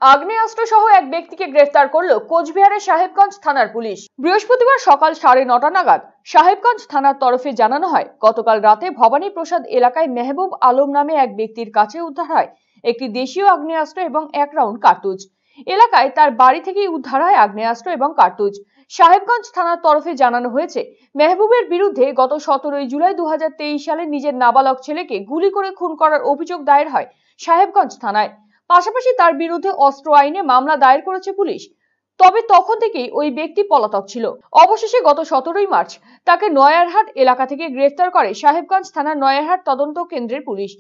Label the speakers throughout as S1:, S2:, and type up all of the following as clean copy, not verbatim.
S1: আগ্নেয়াস্ত্র সহ এক ব্যক্তিকে গ্রেফতার করল কোচবিহারের সাহেবগঞ্জ থানার পুলিশ। বৃহস্পতিবার সকাল 9:30 নাগাদ সাহেবগঞ্জ থানার তরফে জানানো হয়, গতকাল রাতে ভবানী প্রসাদ এলাকায় মেহবুব আলম নামে এক ব্যক্তির কাছে উদ্ধার হয় একটি দেশীয় আগ্নেয়াস্ত্র এবং 1 রাউন্ড কার্তুজ। এলাকায় তার বাড়ি থেকেই উদ্ধার হয় আগ্নেয়াস্ত্র এবং কার্তুজ। সাহেবগঞ্জ থানার তরফে জানানো হয়েছে, মেহবুবের বিরুদ্ধে গত 17 জুলাই 2023 সালে নিজের নাবালক ছেলেকে গুলি করে খুন করার অভিযোগ দায়ের হয় সাহেবগঞ্জ থানায়। পাশাপাশি তার বিরুদ্ধে অস্ত্র আইনে মামলা দায়ের করেছে পুলিশ। তবে তখন থেকেই ওই ব্যক্তি পলাতক ছিল। অবশেষে গত 17 মার্চ তাকে নয়ারহাট এলাকা থেকে গ্রেফতার করে সাহেবগঞ্জ থানার নয়ারহাট তদন্ত কেন্দ্রের পুলিশ।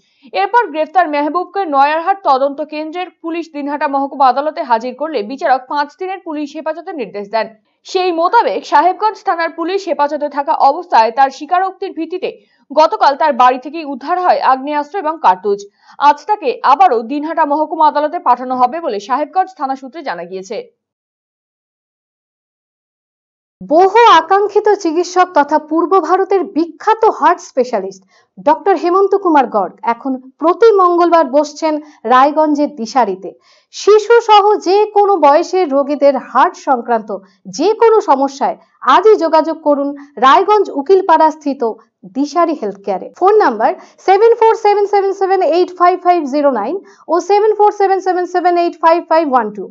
S1: এরপর গ্রেফতার মেহবুবকে নয়ারহাট তদন্ত কেন্দ্রের পুলিশ দিনহাটা মহকুমা আদালতে হাজির করলে বিচারক 5 দিনের পুলিশ হেফাজতের নির্দেশ দেন। সেই মোতাবেক সাহেবগঞ্জ থানার পুলিশ হেফাজতে থাকা অবস্থায় তার স্বীকারোক্তির ভিত্তিতে গতকাল তার বাড়ি থেকেই উদ্ধার হয় আগ্নেয়াস্ত্র এবং কার্তুজ। আজ তাকে আবারও দিনহাটা মহকুমা আদালতে পাঠানো হবে বলে সাহেবগঞ্জ থানা সূত্রে জানা গিয়েছে।
S2: বহু আকাঙ্ক্ষিত চিকিৎসক তথা পূর্ব ভারতের বিখ্যাত হার্ট স্পেশালিস্ট ডক্টর হেমন্ত কুমার গর্গ এখন প্রতি মঙ্গলবার বসছেন রায়গঞ্জের দিশারিতে। শিশু সহ যে কোনো বয়সের রোগীদের হার্ট সংক্রান্ত যে কোনো সমস্যায় আজই যোগাযোগ করুন রায়গঞ্জ উকিলপাড়া স্থিত দিশারি হেলথ কেয়ারে। ফোন নাম্বার 7477785509 ও 7477785512।